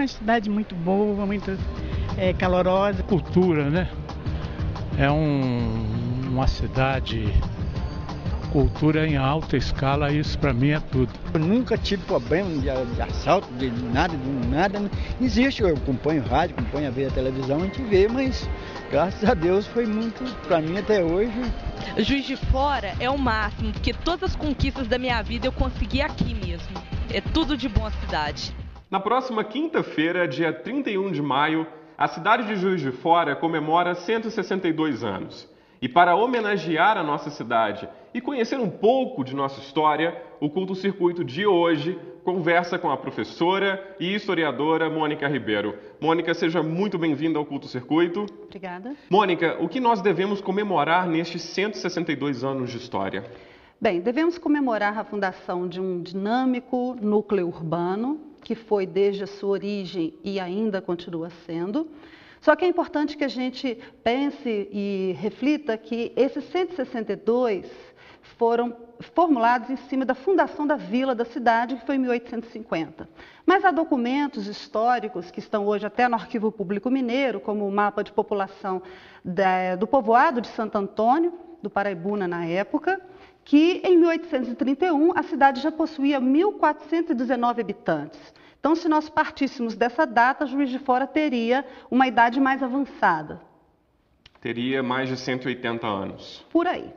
uma cidade muito boa, muito calorosa. Cultura, né? É uma cidade, cultura em alta escala, isso para mim é tudo. Eu nunca tive problema de assalto, de nada, não existe. Eu acompanho rádio, acompanho a televisão, a gente vê, mas graças a Deus foi muito, para mim até hoje. Juiz de Fora é o máximo, porque todas as conquistas da minha vida eu consegui aqui mesmo. É tudo de bom a cidade. Na próxima quinta-feira, dia 31 de maio, a cidade de Juiz de Fora comemora 162 anos. E para homenagear a nossa cidade e conhecer um pouco de nossa história, o Culto Circuito de hoje conversa com a professora e historiadora Mônica Ribeiro. Mônica, seja muito bem-vinda ao Culto Circuito. Obrigada. Mônica, o que nós devemos comemorar nestes 162 anos de história? Bem, devemos comemorar a fundação de um dinâmico núcleo urbano, que foi desde a sua origem e ainda continua sendo. Só que é importante que a gente pense e reflita que esses 162 foram formulados em cima da fundação da vila da cidade, que foi em 1850. Mas há documentos históricos que estão hoje até no Arquivo Público Mineiro, como o mapa de população do povoado de Santo Antônio, do Paraibuna na época, que em 1831 a cidade já possuía 1.419 habitantes. Então, se nós partíssemos dessa data, Juiz de Fora teria uma idade mais avançada. Teria mais de 180 anos. Por aí.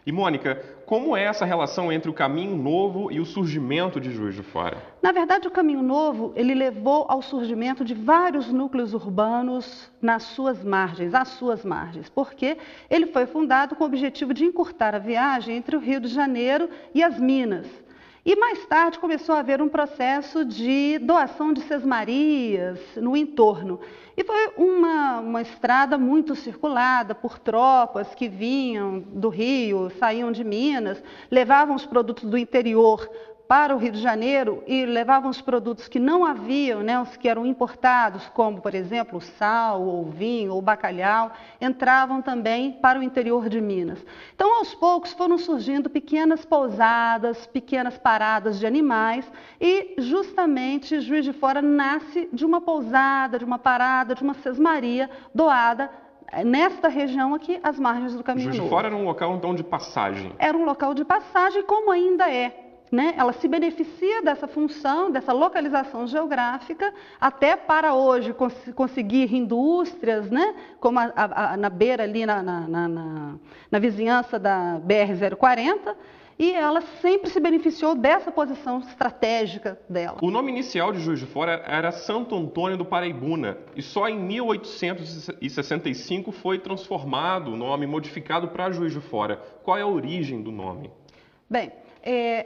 E, Mônica, como é essa relação entre o Caminho Novo e o surgimento de Juiz de Fora? Na verdade, o Caminho Novo, ele levou ao surgimento de vários núcleos urbanos nas suas margens, porque ele foi fundado com o objetivo de encurtar a viagem entre o Rio de Janeiro e as Minas. E mais tarde começou a haver um processo de doação de sesmarias no entorno. E foi uma estrada muito circulada por tropas que vinham do Rio, saíam de Minas, levavam os produtos do interior para o Rio de Janeiro e levavam os produtos que não haviam, os que eram importados, como, por exemplo, o sal, ou vinho, ou bacalhau, entravam também para o interior de Minas. Então, aos poucos, foram surgindo pequenas pousadas, pequenas paradas de animais e, justamente, Juiz de Fora nasce de uma pousada, de uma parada, de uma sesmaria doada nesta região aqui, às margens do Caminho Novo. Juiz de Fora era um local, então, de passagem? Era um local de passagem, como ainda é. Ela se beneficia dessa função, dessa localização geográfica, até para hoje conseguir indústrias, como na beira ali, na vizinhança da BR-040, e ela sempre se beneficiou dessa posição estratégica dela. O nome inicial de Juiz de Fora era Santo Antônio do Paraibuna, e só em 1865 foi transformado o nome, modificado para Juiz de Fora. Qual é a origem do nome? Bem,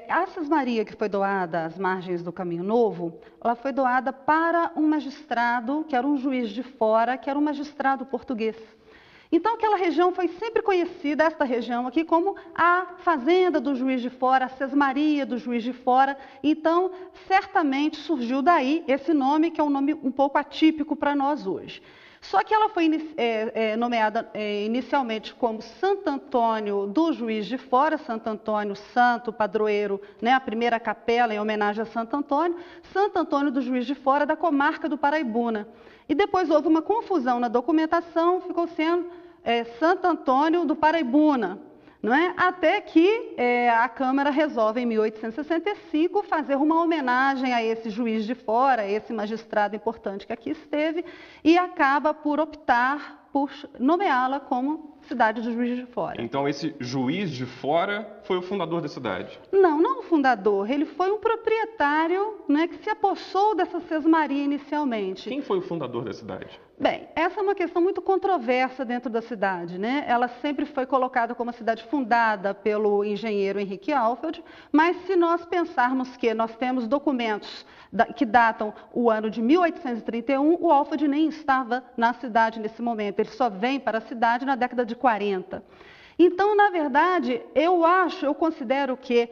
a sesmaria que foi doada às margens do Caminho Novo, ela foi doada para um magistrado, que era um Juiz de Fora, que era um magistrado português. Então, aquela região foi sempre conhecida, esta região aqui, como a fazenda do Juiz de Fora, a sesmaria do Juiz de Fora. Então, certamente surgiu daí esse nome, que é um nome um pouco atípico para nós hoje. Só que ela foi nomeada inicialmente como Santo Antônio do Juiz de Fora, Santo Antônio Santo, padroeiro, a primeira capela em homenagem a Santo Antônio do Juiz de Fora, da comarca do Paraibuna. E depois houve uma confusão na documentação, ficou sendo Santo Antônio do Paraibuna, até que a Câmara resolve, em 1865, fazer uma homenagem a esse Juiz de Fora, esse magistrado importante que aqui esteve, e acaba por optar por nomeá-la como cidade de Juiz de Fora. Então esse Juiz de Fora foi o fundador da cidade? Não o fundador, ele foi um proprietário que se apossou dessa sesmaria inicialmente. Quem foi o fundador da cidade? Bem, essa é uma questão muito controversa dentro da cidade, Ela sempre foi colocada como uma cidade fundada pelo engenheiro Henrique Alfeld, mas se nós pensarmos que nós temos documentos que datam o ano de 1831, o Alfeld nem estava na cidade nesse momento, ele só vem para a cidade na década de 40. Então, na verdade, eu considero que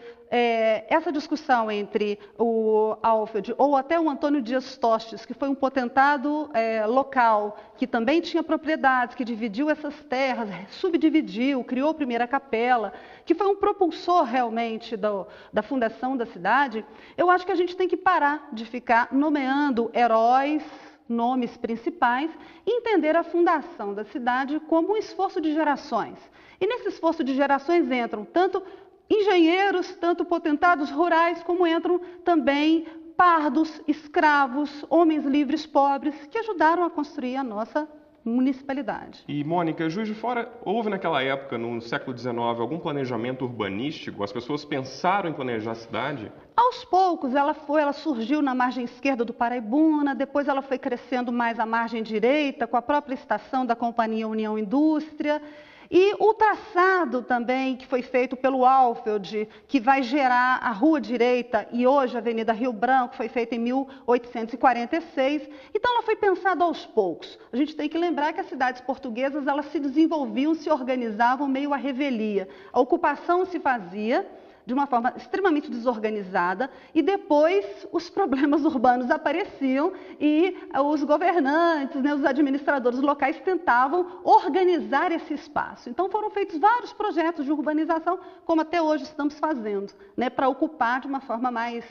essa discussão entre o Alfred ou até o Antônio Dias Tostes, que foi um potentado local, que também tinha propriedades, que dividiu essas terras, subdividiu, criou a primeira capela, que foi um propulsor realmente da fundação da cidade, eu acho que a gente tem que parar de ficar nomeando heróis, nomes principais, e entender a fundação da cidade como um esforço de gerações. E nesse esforço de gerações entram tanto engenheiros, tanto potentados rurais, como entram também pardos, escravos, homens livres pobres, que ajudaram a construir a nossa municipalidade. E, Mônica, Juiz de Fora, houve naquela época, no século XIX, algum planejamento urbanístico? As pessoas pensaram em planejar a cidade? Aos poucos, ela surgiu na margem esquerda do Paraibuna, depois ela foi crescendo mais à margem direita, com a própria estação da Companhia União Indústria. E o traçado também, que foi feito pelo Alfeld, que vai gerar a Rua Direita e hoje a Avenida Rio Branco, foi feita em 1846. Então, ela foi pensada aos poucos. A gente tem que lembrar que as cidades portuguesas elas se desenvolviam, se organizavam meio à revelia. A ocupação se fazia de uma forma extremamente desorganizada, e depois os problemas urbanos apareciam e os governantes, os administradores locais tentavam organizar esse espaço. Então foram feitos vários projetos de urbanização, como até hoje estamos fazendo, para ocupar de uma forma mais,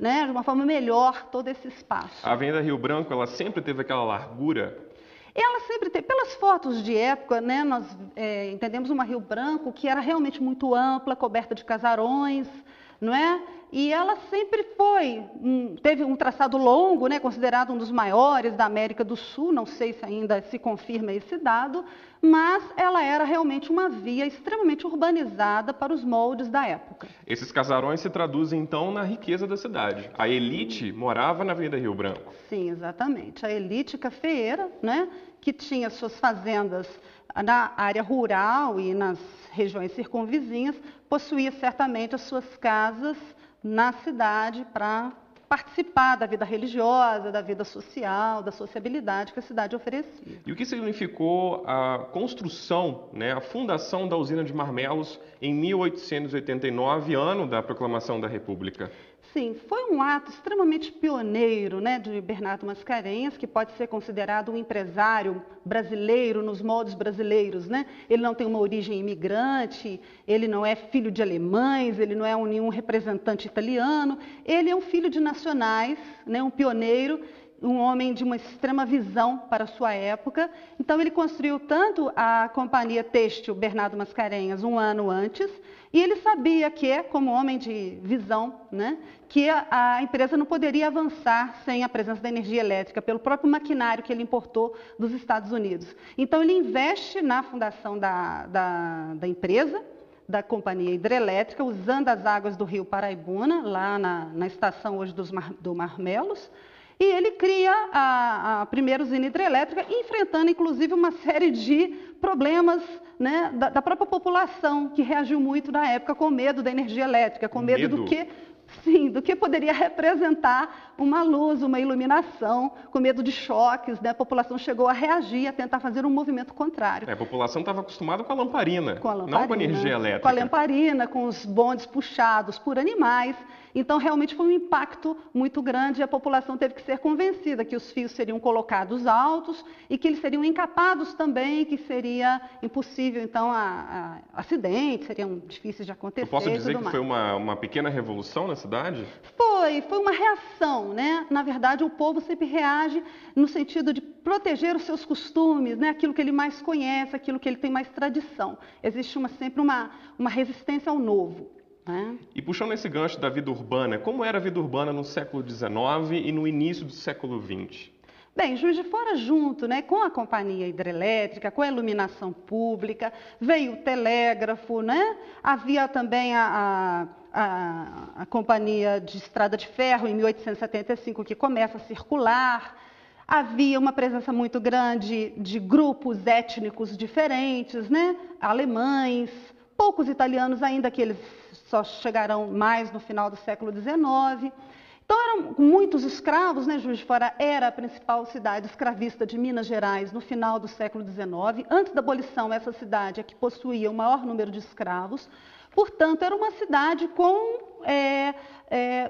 de uma forma melhor todo esse espaço. A Avenida Rio Branco, ela sempre teve aquela largura? Ela sempre teve, pelas fotos de época, nós entendemos uma Rio Branco que era realmente muito ampla, coberta de casarões, não é? E ela sempre teve um traçado longo, considerado um dos maiores da América do Sul, não sei se ainda se confirma esse dado, mas ela era realmente uma via extremamente urbanizada para os moldes da época. Esses casarões se traduzem, então, na riqueza da cidade. A elite morava na Avenida Rio Branco. Sim, exatamente. A elite cafeeira, que tinha suas fazendas na área rural e nas regiões circunvizinhas, possuía certamente as suas casas na cidade para participar da vida religiosa, da vida social, da sociabilidade que a cidade oferecia. E o que significou a construção, a fundação da usina de Marmelos em 1889, ano da proclamação da República? Sim, foi um ato extremamente pioneiro de Bernardo Mascarenhas, que pode ser considerado um empresário brasileiro nos moldes brasileiros. Ele não tem uma origem imigrante, ele não é filho de alemães, ele não é nenhum representante italiano, ele é um filho de nacionais, um pioneiro, um homem de uma extrema visão para a sua época. Então ele construiu tanto a Companhia Têxtil Bernardo Mascarenhas um ano antes, e ele sabia que, como homem de visão, que a empresa não poderia avançar sem a presença da energia elétrica, pelo próprio maquinário que ele importou dos Estados Unidos. Então ele investe na fundação da empresa, da Companhia Hidrelétrica, usando as águas do rio Paraibuna, lá na estação hoje do Marmelos, e ele cria a primeira usina hidrelétrica, enfrentando inclusive uma série de problemas da própria população, que reagiu muito na época com medo da energia elétrica, com medo do que poderia representar uma luz, uma iluminação, com medo de choques. A população chegou a reagir, a tentar fazer um movimento contrário. A população estava acostumada com a lamparina, não com a energia elétrica. Com a lamparina, com os bondes puxados por animais. Então, realmente foi um impacto muito grande e a população teve que ser convencida que os fios seriam colocados altos e que eles seriam encapados também, que seria impossível, então, acidentes, seriam difíceis de acontecer. Eu posso dizer que foi uma pequena revolução na cidade? Foi uma reação, Na verdade, o povo sempre reage no sentido de proteger os seus costumes, aquilo que ele mais conhece, aquilo que ele tem mais tradição. Existe sempre uma resistência ao novo. E puxando esse gancho da vida urbana, como era a vida urbana no século XIX e no início do século XX? Bem, Juiz de Fora junto, com a Companhia Hidrelétrica, com a iluminação pública, veio o telégrafo, Havia também a Companhia de Estrada de Ferro, em 1875, que começa a circular. Havia uma presença muito grande de grupos étnicos diferentes, Alemães, poucos italianos ainda, que eles só chegarão mais no final do século XIX. Então, eram muitos escravos, né? Juiz de Fora era a principal cidade escravista de Minas Gerais no final do século XIX. Antes da abolição, essa cidade é que possuía o maior número de escravos. Portanto, era uma cidade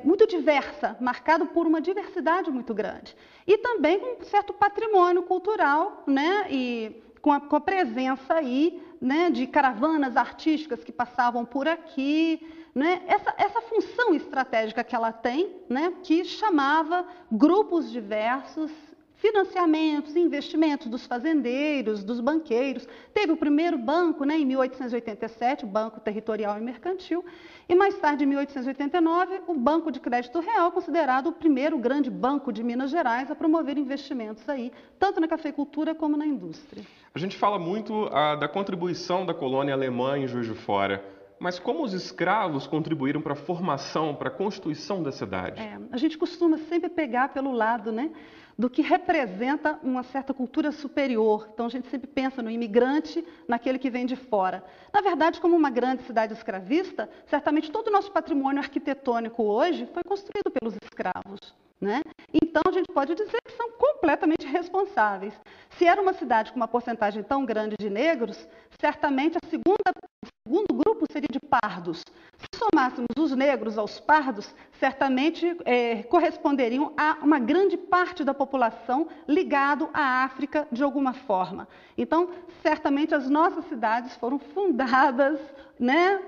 muito diversa, marcada por uma diversidade muito grande. E também com um certo patrimônio cultural, né? E com a presença aí, né, de caravanas artísticas que passavam por aqui, né? Essa função estratégica que ela tem, né, que chamava grupos diversos, financiamentos, investimentos dos fazendeiros, dos banqueiros. Teve o primeiro banco, né, em 1887, o Banco Territorial e Mercantil, e mais tarde, em 1889, o Banco de Crédito Real, considerado o primeiro grande banco de Minas Gerais a promover investimentos aí, tanto na cafeicultura como na indústria. A gente fala muito da contribuição da colônia alemã em Juiz de Fora. Mas como os escravos contribuíram para a formação, para a constituição da cidade? A gente costuma sempre pegar pelo lado, né, do que representa uma certa cultura superior. Então, a gente sempre pensa no imigrante, naquele que vem de fora. Na verdade, como uma grande cidade escravista, certamente todo o nosso patrimônio arquitetônico hoje foi construído pelos escravos, né? Então, a gente pode dizer que são completamente responsáveis. Se era uma cidade com uma porcentagem tão grande de negros, certamente o segundo grupo seria de pardos. Se somássemos os negros aos pardos, certamente corresponderiam a uma grande parte da população ligado à África de alguma forma. Então, certamente as nossas cidades foram fundadas, né,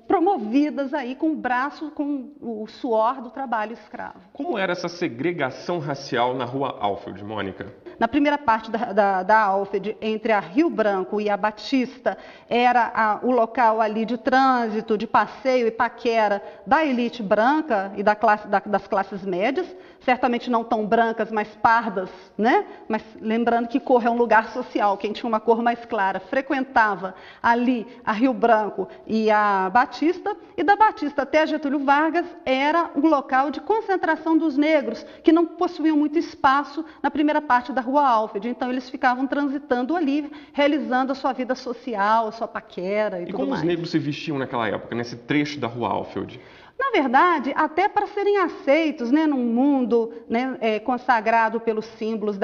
promovidas aí com o braço, com o suor do trabalho escravo. Como era essa segregação racial na Rua Alfield, Mônica? Na primeira parte da Alfield, entre a Rio Branco e a Batista, era o local ali de trânsito, de passeio e paquera da elite branca e das classes médias, certamente não tão brancas, mas pardas, né? Mas lembrando que cor é um lugar social, quem tinha uma cor mais clara frequentava ali a Rio Branco e a Batista, e da Batista até Getúlio Vargas era um local de concentração dos negros, que não possuíam muito espaço na primeira parte da Rua Alfield, então eles ficavam transitando ali, realizando a sua vida social, a sua paquera e tudo mais. E como os negros se vestiam naquela época, nesse trecho da Rua Alfield? Na verdade, até para serem aceitos, né, num mundo, né, consagrado pelos símbolos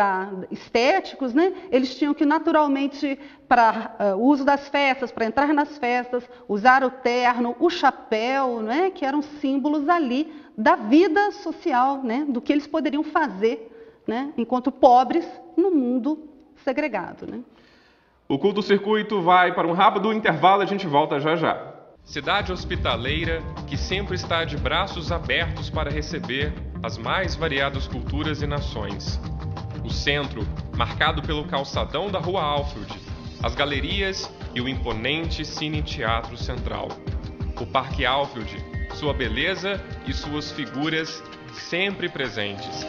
estéticos, né, eles tinham que naturalmente, para o uso das festas, para entrar nas festas, usar o terno, o chapéu, né, que eram símbolos ali da vida social, né, do que eles poderiam fazer, né, enquanto pobres no mundo segregado, né. O Culto Circuito vai para um rápido intervalo, a gente volta já já. Cidade hospitaleira que sempre está de braços abertos para receber as mais variadas culturas e nações. O centro, marcado pelo calçadão da Rua Alfield, as galerias e o imponente Cine Teatro Central. O Parque Alfield, sua beleza e suas figuras sempre presentes.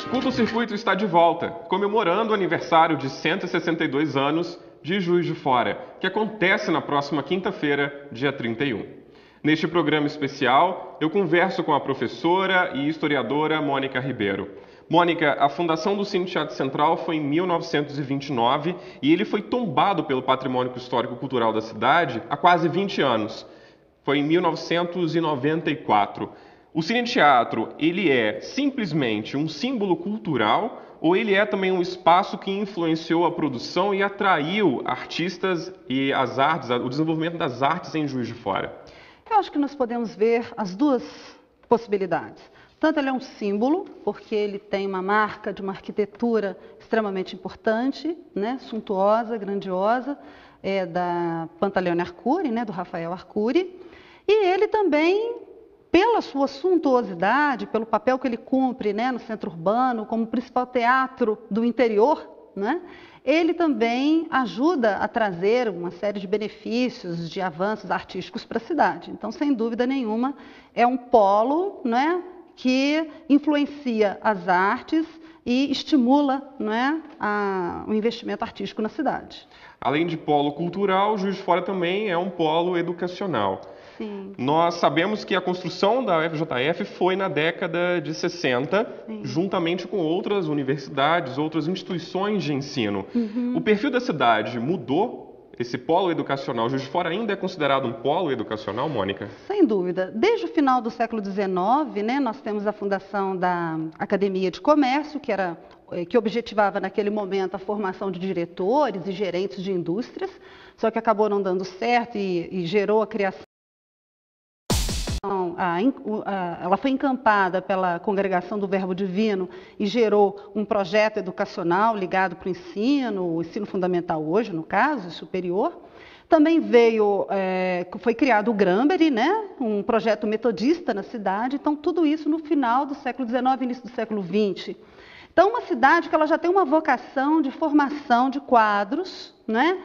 O Culto Circuito está de volta, comemorando o aniversário de 162 anos de Juiz de Fora, que acontece na próxima quinta-feira, dia 31. Neste programa especial, eu converso com a professora e historiadora Mônica Ribeiro. Mônica, a fundação do Cine Teatro Central foi em 1929 e ele foi tombado pelo Patrimônio Histórico-Cultural da cidade há quase 20 anos. Foi em 1994. O Cine Teatro, ele é simplesmente um símbolo cultural ou ele é também um espaço que influenciou a produção e atraiu artistas e as artes, o desenvolvimento das artes em Juiz de Fora? Eu acho que nós podemos ver as duas possibilidades. Tanto ele é um símbolo, porque ele tem uma marca de uma arquitetura extremamente importante, né, suntuosa, grandiosa, da Pantaleone Arcuri, né, do Rafael Arcuri. E ele também, pela sua suntuosidade, pelo papel que ele cumpre, né, no centro urbano, como principal teatro do interior, né, ele também ajuda a trazer uma série de benefícios, de avanços artísticos para a cidade. Então, sem dúvida nenhuma, é um polo, né, que influencia as artes e estimula, né, o investimento artístico na cidade. Além de polo cultural, Juiz de Fora também é um polo educacional. Sim. Nós sabemos que a construção da UFJF foi na década de 60, Sim. juntamente com outras universidades, outras instituições de ensino. O perfil da cidade mudou? Esse polo educacional, Juiz de Fora ainda é considerado um polo educacional, Mônica? Sem dúvida. Desde o final do século XIX, né, nós temos a fundação da Academia de Comércio, que objetivava naquele momento a formação de diretores e gerentes de indústrias, só que acabou não dando certo e gerou a criação. Ela foi encampada pela Congregação do Verbo Divino e gerou um projeto educacional ligado para o ensino fundamental hoje, no caso, superior. Também foi criado o Granberry, né, um projeto metodista na cidade. Então, tudo isso no final do século XIX e início do século XX. Então, uma cidade que ela já tem uma vocação de formação de quadros, né?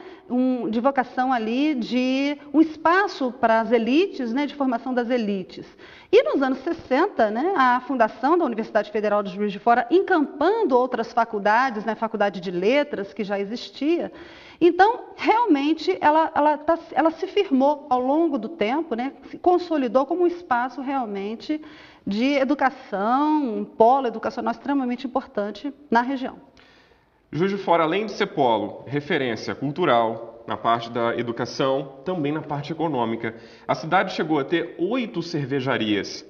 De vocação ali de um espaço para as elites, né? De formação das elites. E nos anos 60, né? A fundação da Universidade Federal de Juiz de Fora, encampando outras faculdades, né? Faculdade de Letras, que já existia. Então, realmente, ela se firmou ao longo do tempo, né? Se consolidou como um espaço realmente de educação, um polo educacional extremamente importante na região. Juiz de Fora, além de ser polo, referência cultural, na parte da educação, também na parte econômica. A cidade chegou a ter 8 cervejarias.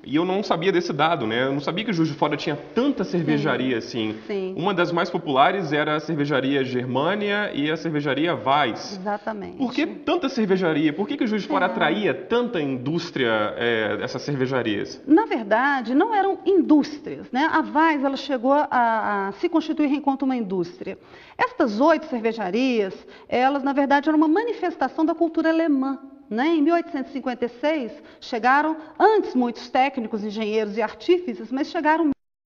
E eu não sabia desse dado, né? Eu não sabia que Juiz de Fora tinha tanta cervejaria assim. Sim. Uma das mais populares era a cervejaria Germânia e a cervejaria Weiss. Exatamente. Por que tanta cervejaria? Por que Juiz de Fora atraía tanta indústria, essas cervejarias? Na verdade, não eram indústrias, né? A Weiss, ela chegou a se constituir enquanto uma indústria. Estas 8 cervejarias, elas, na verdade, eram uma manifestação da cultura alemã. Né? Em 1856, chegaram, antes muitos técnicos, engenheiros e artífices, mas chegaram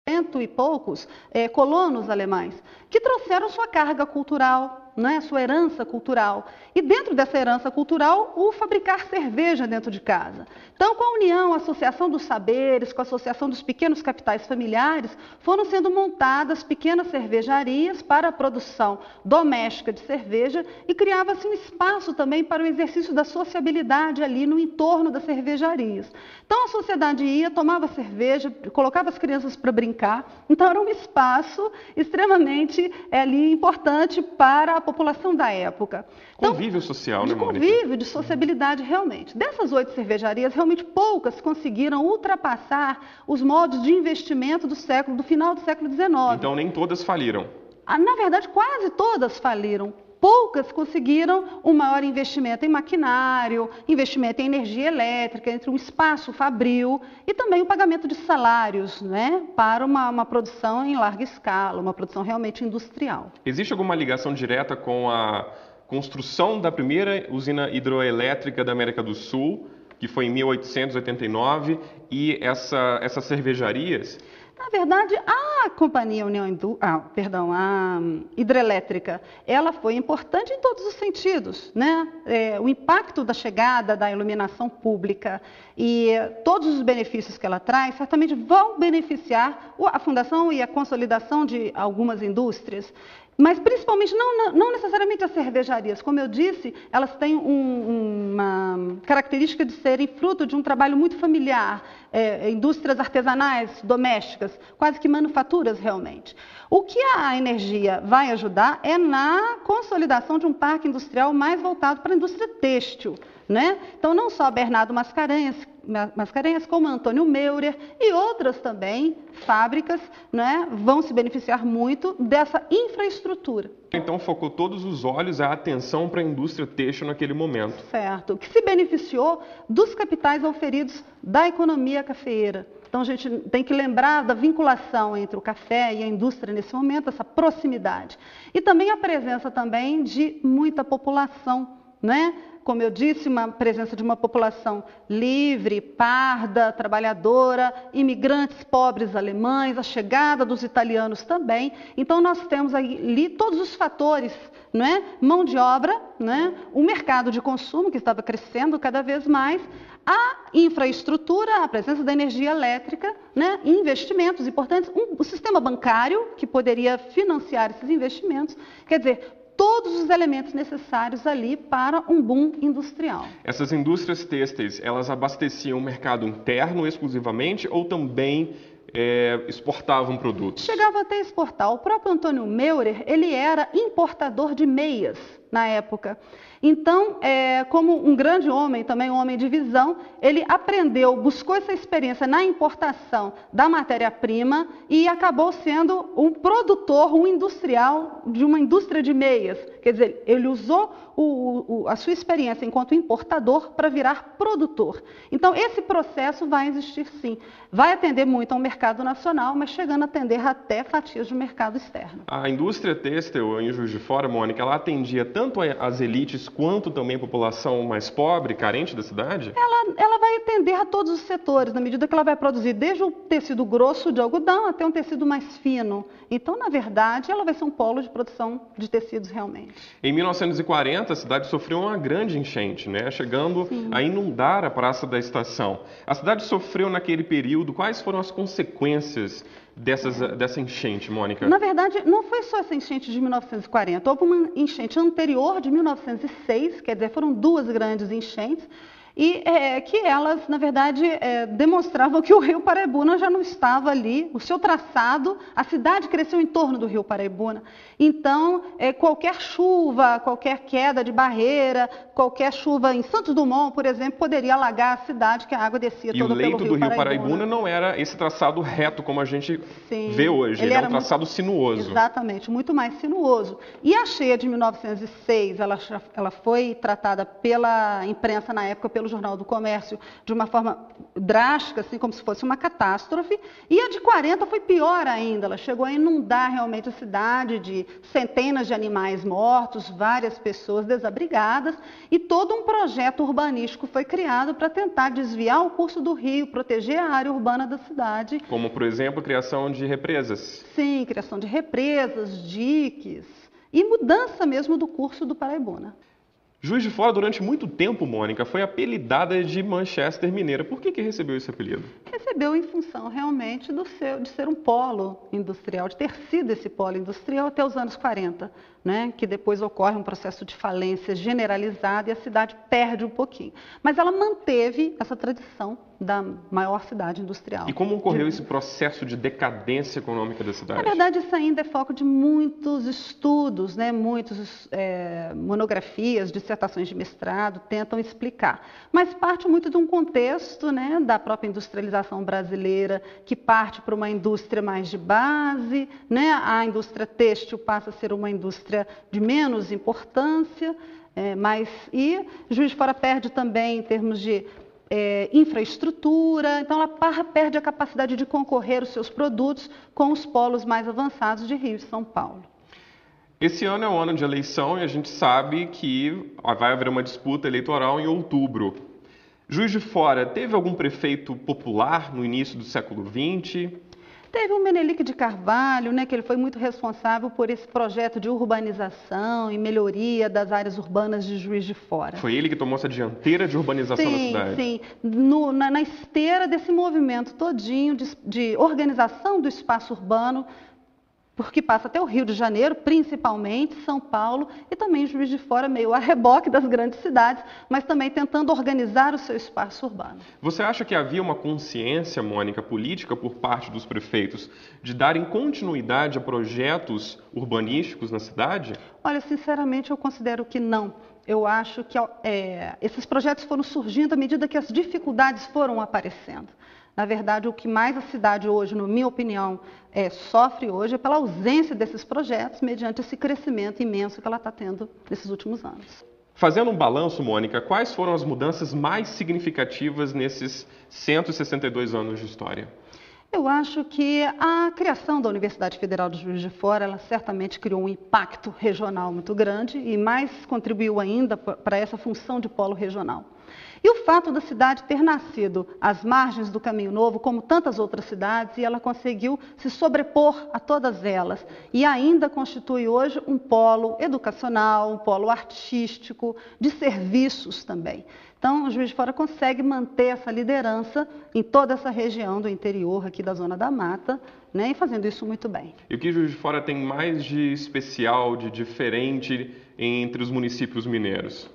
100 e poucos colonos alemães, que trouxeram sua carga cultural, né? Sua herança cultural. E dentro dessa herança cultural, o fabricar cerveja dentro de casa. Então, com a união, a associação dos saberes, com a associação dos pequenos capitais familiares, foram sendo montadas pequenas cervejarias para a produção doméstica de cerveja e criava-se um espaço também para o exercício da sociabilidade ali no entorno das cervejarias. Então, a sociedade ia, tomava cerveja, colocava as crianças para brincar. Então, era um espaço extremamente ali importante para a população da época. Então, convívio social, né, de Mônica? convívio, de sociabilidade, realmente. Dessas 8 cervejarias, realmente poucas conseguiram ultrapassar os modos de investimento do final do século XIX. Então, nem todas faliram. Na verdade, quase todas faliram. Poucas conseguiram um maior investimento em maquinário, investimento em energia elétrica, entre um espaço fabril e também o pagamento de salários, né, para uma produção em larga escala, uma produção realmente industrial. Existe alguma ligação direta com a construção da primeira usina hidroelétrica da América do Sul, que foi em 1889, e essas cervejarias? Na verdade, a companhia a hidrelétrica, ela foi importante em todos os sentidos, né? O impacto da chegada da iluminação pública e todos os benefícios que ela traz, certamente vão beneficiar a fundação e a consolidação de algumas indústrias. Mas, principalmente, não necessariamente as cervejarias. Como eu disse, elas têm uma característica de serem fruto de um trabalho muito familiar, indústrias artesanais, domésticas, quase que manufaturas realmente. O que a energia vai ajudar é na consolidação de um parque industrial mais voltado para a indústria têxtil, né? Então, não só Bernardo Mascarenhas, como Antônio Meurer e outras também fábricas, né, vão se beneficiar muito dessa infraestrutura. Então, focou todos os olhos, a atenção para a indústria têxtil naquele momento. Certo, que se beneficiou dos capitais auferidos da economia cafeeira. Então a gente tem que lembrar da vinculação entre o café e a indústria nesse momento, essa proximidade. E também a presença também de muita população, né? Como eu disse, uma presença de uma população livre, parda, trabalhadora, imigrantes pobres alemães, a chegada dos italianos também. Então nós temos ali todos os fatores, não é? Mão de obra, não é? O mercado de consumo que estava crescendo cada vez mais, a infraestrutura, a presença da energia elétrica, né? Investimentos importantes, o sistema bancário que poderia financiar esses investimentos, quer dizer, todos os elementos necessários ali para um boom industrial. Essas indústrias têxteis, elas abasteciam o mercado interno exclusivamente ou também exportavam produtos? Chegavam até a exportar. O próprio Antônio Meurer, ele era importador de meias na época. Então, como um grande homem, também um homem de visão, ele aprendeu, buscou essa experiência na importação da matéria-prima e acabou sendo um produtor, um industrial de uma indústria de meias. Quer dizer, ele usou a sua experiência enquanto importador para virar produtor. Então, esse processo vai existir sim. Vai atender muito ao mercado nacional, mas chegando a atender até fatias de mercado externo. A indústria têxtil em Juiz de Fora, Mônica, ela atendia tanto as elites quanto também a população mais pobre, carente da cidade? Ela vai atender a todos os setores, na medida que ela vai produzir desde o tecido grosso de algodão até um tecido mais fino. Então, na verdade, ela vai ser um polo de produção de tecidos realmente. Em 1940, a cidade sofreu uma grande enchente, né? Chegando a inundar a Praça da Estação. A cidade sofreu naquele período, quais foram as consequências dessa enchente, Mônica? Na verdade, não foi só essa enchente de 1940, houve uma enchente anterior de 1906, quer dizer, foram duas grandes enchentes, e que elas, na verdade, demonstravam que o Rio Paraibuna já não estava ali, o seu traçado, a cidade cresceu em torno do Rio Paraibuna. Então, qualquer chuva, qualquer queda de barreira, qualquer chuva em Santos Dumont, por exemplo, poderia alagar a cidade, que a água descia toda pelo Rio Paraibuna. E o leito do Rio Paraibuna não era esse traçado reto como a gente vê hoje, ele era um traçado sinuoso. Exatamente, muito mais sinuoso. E a cheia de 1906, ela foi tratada pela imprensa na época, pelo Jornal do Comércio, de uma forma drástica, assim como se fosse uma catástrofe, e a de 40 foi pior ainda, ela chegou a inundar realmente a cidade de centenas de animais mortos, várias pessoas desabrigadas, e todo um projeto urbanístico foi criado para tentar desviar o curso do rio, proteger a área urbana da cidade. Como, por exemplo, a criação de represas. Sim, criação de represas, diques, e mudança mesmo do curso do Paraibuna. Juiz de Fora, durante muito tempo, Mônica, foi apelidada de Manchester Mineira. Por que recebeu esse apelido? Recebeu em função realmente de ser um polo industrial, de ter sido esse polo industrial até os anos 40, né? Que depois ocorre um processo de falência generalizada e a cidade perde um pouquinho. Mas ela manteve essa tradição da maior cidade industrial. E como ocorreu esse processo de decadência econômica da cidade? Na verdade, isso ainda é foco de muitos estudos, né? Muitas monografias, dissertações de mestrado tentam explicar. Mas parte muito de um contexto, né, da própria industrialização brasileira, que parte para uma indústria mais de base, né? A indústria têxtil passa a ser uma indústria de menos importância, e Juiz de Fora perde também em termos de infraestrutura, então ela perde a capacidade de concorrer os seus produtos com os polos mais avançados de Rio e São Paulo. Esse ano é o ano de eleição e a gente sabe que vai haver uma disputa eleitoral em outubro. Juiz de Fora, teve algum prefeito popular no início do século XX? Teve o Menelik de Carvalho, né, que ele foi muito responsável por esse projeto de urbanização e melhoria das áreas urbanas de Juiz de Fora. Foi ele que tomou essa dianteira de urbanização da cidade? Sim, na esteira desse movimento todinho de organização do espaço urbano, porque passa até o Rio de Janeiro, principalmente, São Paulo e também Juiz de Fora, meio a reboque das grandes cidades, mas também tentando organizar o seu espaço urbano. Você acha que havia uma consciência, Mônica, política por parte dos prefeitos de darem continuidade a projetos urbanísticos na cidade? Olha, sinceramente, eu considero que não. Eu acho que esses projetos foram surgindo à medida que as dificuldades foram aparecendo. Na verdade, o que mais a cidade hoje, na minha opinião, sofre hoje é pela ausência desses projetos, mediante esse crescimento imenso que ela está tendo nesses últimos anos. Fazendo um balanço, Mônica, quais foram as mudanças mais significativas nesses 162 anos de história? Eu acho que a criação da Universidade Federal de Juiz de Fora, ela certamente criou um impacto regional muito grande e mais contribuiu ainda para essa função de polo regional. E o fato da cidade ter nascido às margens do Caminho Novo, como tantas outras cidades, e ela conseguiu se sobrepor a todas elas. E ainda constitui hoje um polo educacional, um polo artístico, de serviços também. Então, o Juiz de Fora consegue manter essa liderança em toda essa região do interior aqui da Zona da Mata, né, e fazendo isso muito bem. E o que Juiz de Fora tem mais de especial, de diferente entre os municípios mineiros?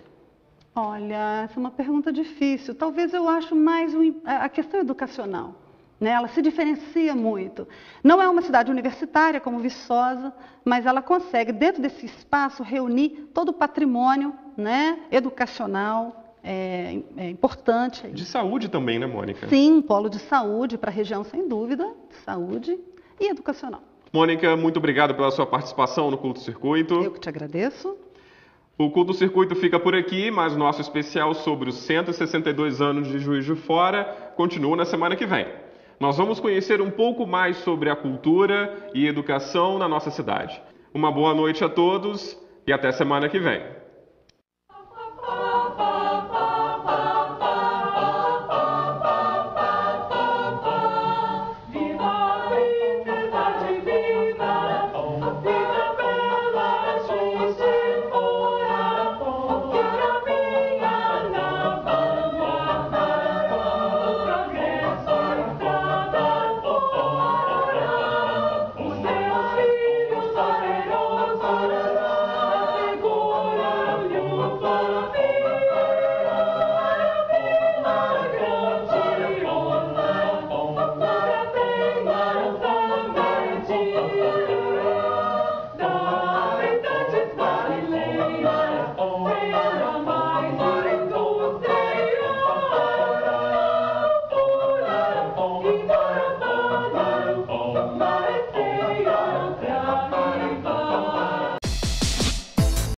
Olha, essa é uma pergunta difícil. Talvez eu acho mais a questão educacional, né? Ela se diferencia muito. Não é uma cidade universitária como Viçosa, mas ela consegue, dentro desse espaço, reunir todo o patrimônio, né, educacional. É importante. De saúde também, né, Mônica? Sim, um polo de saúde para a região, sem dúvida, saúde e educacional. Mônica, muito obrigado pela sua participação no Culto Circuito. Eu que te agradeço. O Culto Circuito fica por aqui, mas nosso especial sobre os 162 anos de Juiz de Fora continua na semana que vem. Nós vamos conhecer um pouco mais sobre a cultura e educação na nossa cidade. Uma boa noite a todos e até semana que vem.